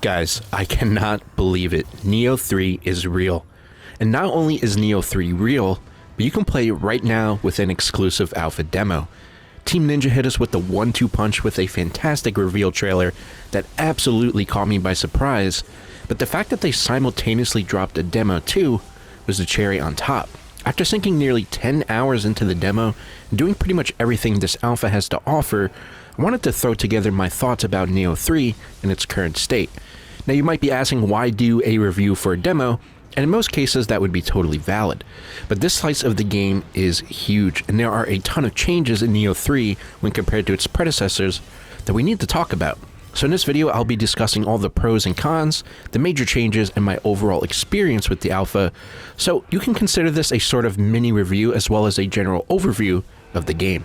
Guys, I cannot believe it. Nioh 3 is real. And not only is Nioh 3 real, but you can play it right now with an exclusive alpha demo. Team Ninja hit us with the 1-2 punch with a fantastic reveal trailer that absolutely caught me by surprise, but the fact that they simultaneously dropped a demo too was the cherry on top. After sinking nearly 10 hours into the demo and doing pretty much everything this alpha has to offer, I wanted to throw together my thoughts about Nioh 3 in its current state. Now you might be asking, why do a review for a demo? And in most cases that would be totally valid. But this slice of the game is huge, and there are a ton of changes in Nioh 3 when compared to its predecessors that we need to talk about. So in this video I'll be discussing all the pros and cons, the major changes, and my overall experience with the alpha, so you can consider this a sort of mini review as well as a general overview of the game.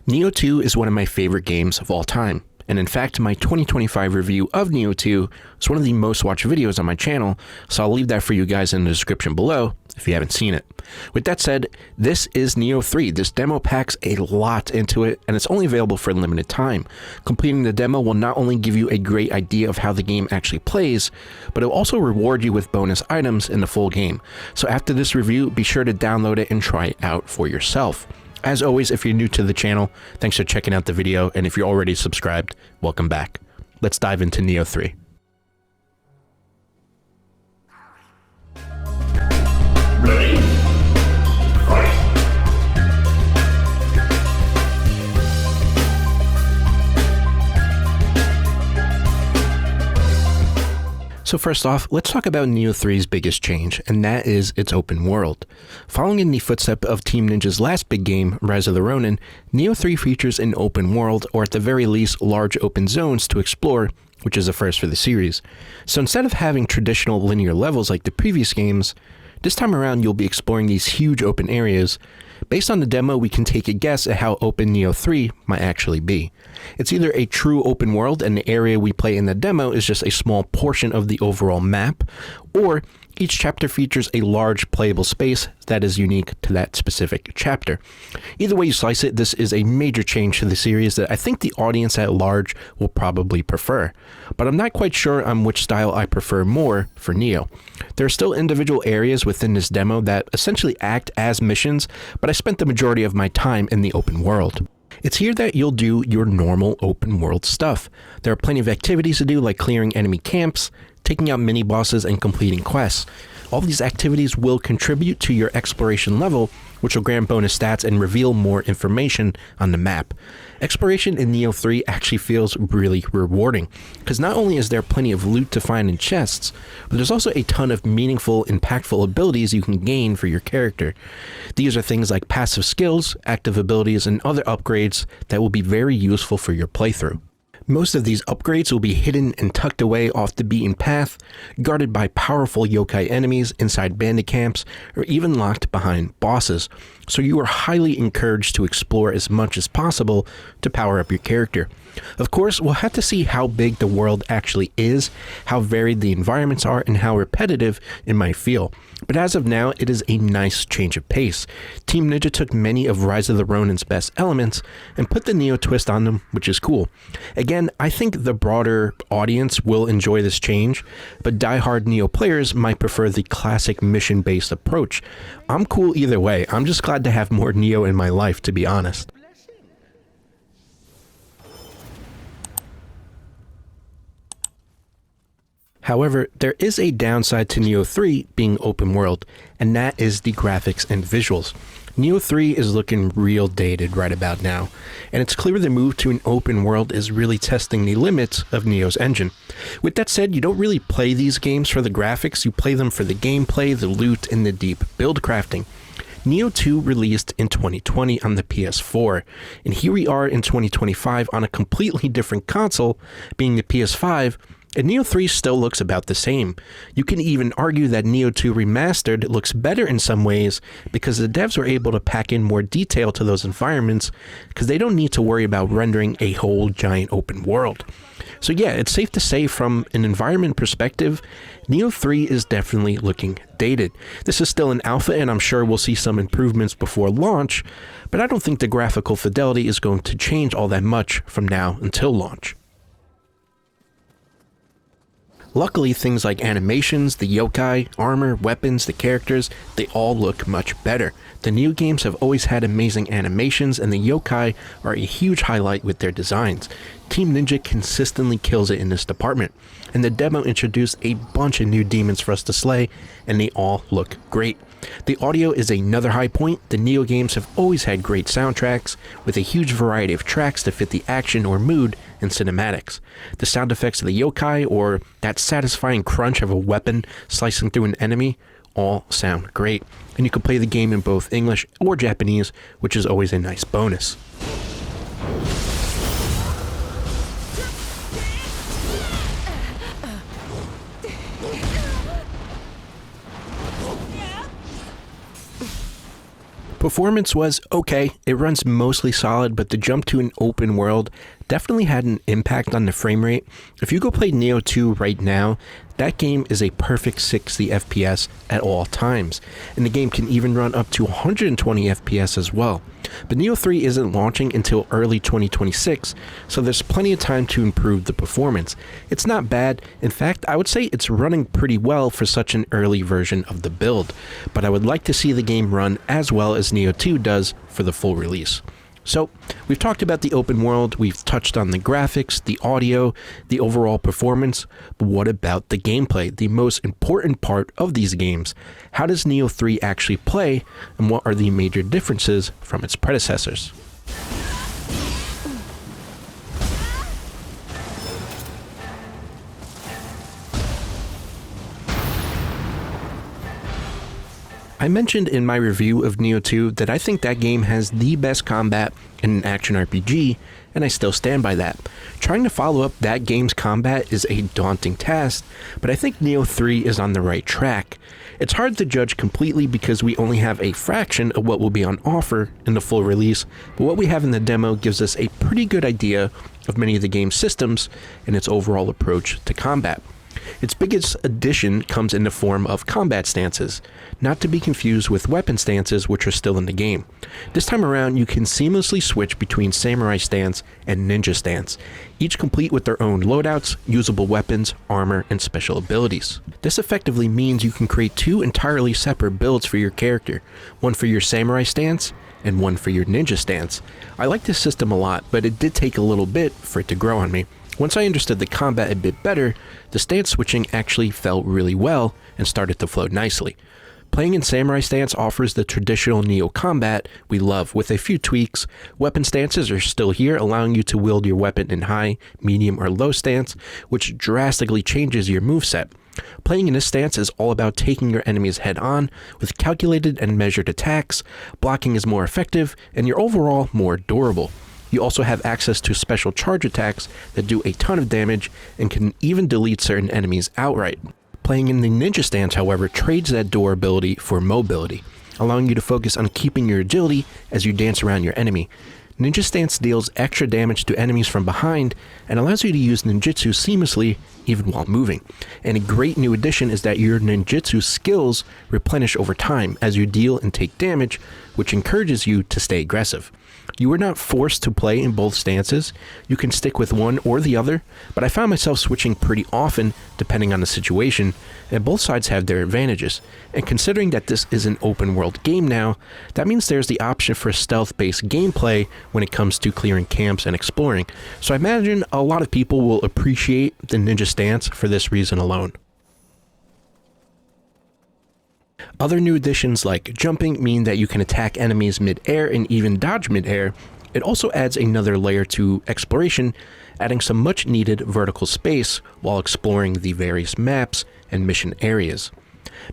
Nioh 2 is one of my favorite games of all time, and in fact my 2025 review of Nioh 2 is one of the most watched videos on my channel, so I'll leave that for you guys in the description below if you haven't seen it. With that said, this is Nioh 3. This demo packs a lot into it, and it's only available for a limited time. Completing the demo will not only give you a great idea of how the game actually plays, but it will also reward you with bonus items in the full game. So after this review, be sure to download it and try it out for yourself. As always, if you're new to the channel, thanks for checking out the video, and if you're already subscribed, welcome back. Let's dive into Nioh 3. Ready? Fight! So first off, let's talk about Nioh 3's biggest change, and that is its open world. Following in the footsteps of Team Ninja's last big game, Rise of the Ronin, Nioh 3 features an open world, or at the very least, large open zones to explore, which is a first for the series. So instead of having traditional linear levels like the previous games, this time around you'll be exploring these huge open areas. Based on the demo, we can take a guess at how open Nioh 3 might actually be. It's either a true open world and the area we play in the demo is just a small portion of the overall map, or each chapter features a large playable space that is unique to that specific chapter. Either way you slice it, this is a major change to the series that I think the audience at large will probably prefer. But I'm not quite sure on which style I prefer more for Nioh. There are still individual areas within this demo that essentially act as missions, but I spent the majority of my time in the open world. It's here that you'll do your normal open world stuff. There are plenty of activities to do, like clearing enemy camps, taking out mini-bosses, and completing quests. All these activities will contribute to your exploration level, which will grant bonus stats and reveal more information on the map. Exploration in Nioh 3 actually feels really rewarding, because not only is there plenty of loot to find in chests, but there's also a ton of meaningful, impactful abilities you can gain for your character. These are things like passive skills, active abilities, and other upgrades that will be very useful for your playthrough. Most of these upgrades will be hidden and tucked away off the beaten path, guarded by powerful yokai enemies inside bandit camps, or even locked behind bosses, so you are highly encouraged to explore as much as possible to power up your character. Of course, we'll have to see how big the world actually is, how varied the environments are, and how repetitive it might feel. But as of now, it is a nice change of pace. Team Ninja took many of Rise of the Ronin's best elements and put the Nioh twist on them, which is cool. Again, I think the broader audience will enjoy this change, but die-hard Nioh players might prefer the classic mission-based approach. I'm cool either way. I'm just glad to have more Nioh in my life, to be honest. However, there is a downside to Nioh 3 being open world, and that is the graphics and visuals. Nioh 3 is looking real dated right about now, and it's clear the move to an open world is really testing the limits of Nioh's engine. With that said, you don't really play these games for the graphics, you play them for the gameplay, the loot, and the deep build crafting. Nioh 2 released in 2020 on the PS4, and here we are in 2025 on a completely different console, being the PS5, And Nioh 3 still looks about the same. You can even argue that Nioh 2 Remastered looks better in some ways because the devs were able to pack in more detail to those environments because they don't need to worry about rendering a whole giant open world. So yeah, it's safe to say from an environment perspective, Nioh 3 is definitely looking dated. This is still an alpha and I'm sure we'll see some improvements before launch, but I don't think the graphical fidelity is going to change all that much from now until launch. Luckily, things like animations, the yokai, armor, weapons, the characters, they all look much better. The Nioh games have always had amazing animations and the yokai are a huge highlight with their designs. Team Ninja consistently kills it in this department, and the demo introduced a bunch of new demons for us to slay, and they all look great. The audio is another high point. The Nioh games have always had great soundtracks, with a huge variety of tracks to fit the action or mood in cinematics. The sound effects of the yokai, or that satisfying crunch of a weapon slicing through an enemy, all sound great. And you can play the game in both English or Japanese, which is always a nice bonus. Performance was okay, it runs mostly solid, but the jump to an open world definitely had an impact on the frame rate. If you go play Nioh 2 right now, that game is a perfect 60 FPS at all times, and the game can even run up to 120 FPS as well. But Nioh 3 isn't launching until early 2026, so there's plenty of time to improve the performance. It's not bad, in fact I would say it's running pretty well for such an early version of the build, but I would like to see the game run as well as Nioh 2 does for the full release. So, we've talked about the open world, we've touched on the graphics, the audio, the overall performance, but what about the gameplay, the most important part of these games? How does Nioh 3 actually play, and what are the major differences from its predecessors? I mentioned in my review of Nioh 2 that I think that game has the best combat in an action RPG, and I still stand by that. Trying to follow up that game's combat is a daunting task, but I think Nioh 3 is on the right track. It's hard to judge completely because we only have a fraction of what will be on offer in the full release, but what we have in the demo gives us a pretty good idea of many of the game's systems and its overall approach to combat. Its biggest addition comes in the form of combat stances, not to be confused with weapon stances which are still in the game. This time around you can seamlessly switch between samurai stance and ninja stance, each complete with their own loadouts, usable weapons, armor, and special abilities. This effectively means you can create two entirely separate builds for your character, one for your samurai stance and one for your ninja stance. I like this system a lot, but it did take a little bit for it to grow on me. Once I understood the combat a bit better, the stance switching actually felt really well and started to flow nicely. Playing in samurai stance offers the traditional Nioh combat we love with a few tweaks. Weapon stances are still here, allowing you to wield your weapon in high, medium, or low stance, which drastically changes your moveset. Playing in this stance is all about taking your enemies head on with calculated and measured attacks. Blocking is more effective and you're overall more durable. You also have access to special charge attacks that do a ton of damage and can even delete certain enemies outright. Playing in the ninja stance, however, trades that durability for mobility, allowing you to focus on keeping your agility as you dance around your enemy. Ninja stance deals extra damage to enemies from behind and allows you to use ninjutsu seamlessly even while moving. And a great new addition is that your ninjutsu skills replenish over time as you deal and take damage, which encourages you to stay aggressive. You are not forced to play in both stances. You can stick with one or the other, but I found myself switching pretty often depending on the situation, and both sides have their advantages. And considering that this is an open world game now, that means there's the option for stealth-based gameplay when it comes to clearing camps and exploring. So I imagine a lot of people will appreciate the ninja stance for this reason alone. Other new additions like jumping mean that you can attack enemies mid-air and even dodge mid-air. It also adds another layer to exploration, adding some much needed vertical space while exploring the various maps and mission areas.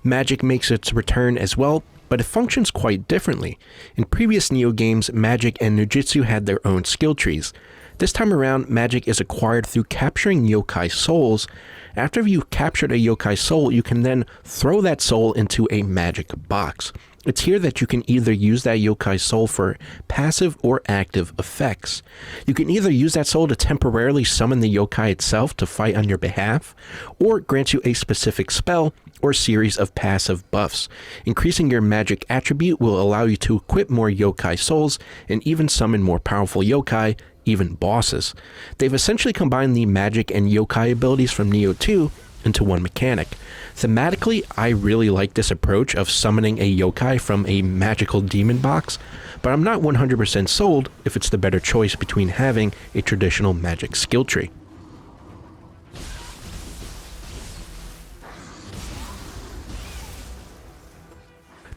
Magic makes its return as well, but it functions quite differently. In previous Nioh games, magic and ninjutsu had their own skill trees. This time around, magic is acquired through capturing yokai souls. After you've captured a yokai soul, you can then throw that soul into a magic box. It's here that you can either use that yokai soul for passive or active effects. You can either use that soul to temporarily summon the yokai itself to fight on your behalf, or grant you a specific spell or series of passive buffs. Increasing your magic attribute will allow you to equip more yokai souls and even summon more powerful yokai, even bosses. They've essentially combined the magic and yokai abilities from Nioh 2 into one mechanic. Thematically, I really like this approach of summoning a yokai from a magical demon box, but I'm not 100% sold if it's the better choice between having a traditional magic skill tree.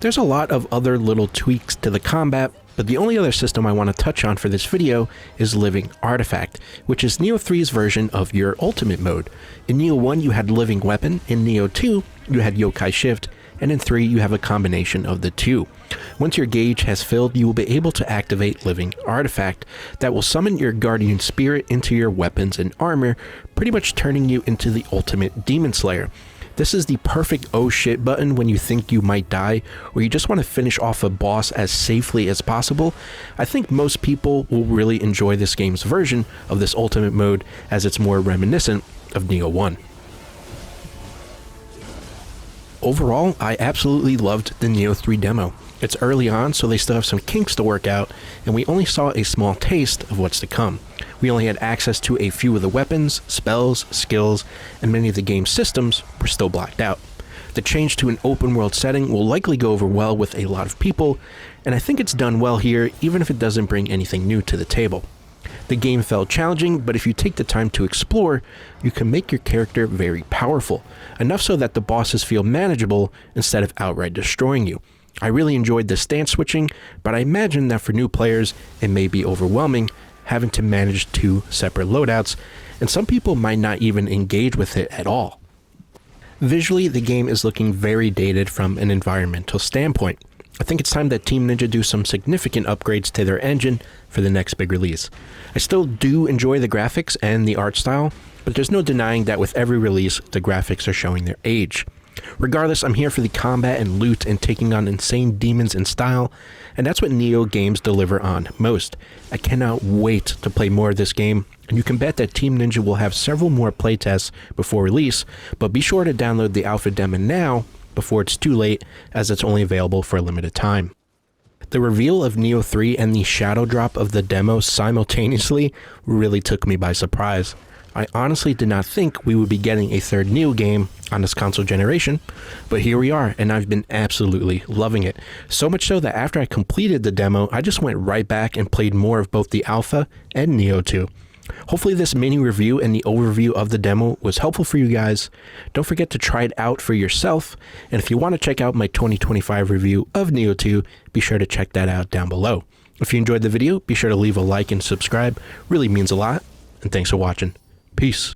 There's a lot of other little tweaks to the combat, but the only other system I want to touch on for this video is Living Artifact, which is Nioh 3's version of your ultimate mode. In Nioh 1 you had Living Weapon, in Nioh 2 you had Yokai Shift, and in 3 you have a combination of the two. Once your gauge has filled, you will be able to activate Living Artifact that will summon your guardian spirit into your weapons and armor, pretty much turning you into the ultimate demon slayer. This is the perfect oh shit button when you think you might die, or you just want to finish off a boss as safely as possible. I think most people will really enjoy this game's version of this ultimate mode, as it's more reminiscent of Nioh 1. Overall, I absolutely loved the Nioh 3 demo. It's early on, so they still have some kinks to work out, and we only saw a small taste of what's to come. We only had access to a few of the weapons, spells, skills, and many of the game's systems were still blacked out. The change to an open world setting will likely go over well with a lot of people, and I think it's done well here, even if it doesn't bring anything new to the table. The game felt challenging, but if you take the time to explore, you can make your character very powerful, enough so that the bosses feel manageable instead of outright destroying you. I really enjoyed the stance switching, but I imagine that for new players it may be overwhelming having to manage two separate loadouts, and some people might not even engage with it at all. Visually, the game is looking very dated from an environmental standpoint. I think it's time that Team Ninja do some significant upgrades to their engine for the next big release. I still do enjoy the graphics and the art style, but there's no denying that with every release, the graphics are showing their age. Regardless, I'm here for the combat and loot and taking on insane demons in style, and that's what Nioh games deliver on most. I cannot wait to play more of this game, and you can bet that Team Ninja will have several more playtests before release, but be sure to download the alpha demo now before it's too late, as it's only available for a limited time. The reveal of Nioh 3 and the shadow drop of the demo simultaneously really took me by surprise. I honestly did not think we would be getting a third Nioh game on this console generation, but here we are, and I've been absolutely loving it. So much so that after I completed the demo, I just went right back and played more of both the alpha and Nioh 2. Hopefully this mini review and the overview of the demo was helpful for you guys. Don't forget to try it out for yourself, and if you want to check out my 2025 review of Nioh 2, be sure to check that out down below. If you enjoyed the video, be sure to leave a like and subscribe. Really means a lot, and thanks for watching. Peace.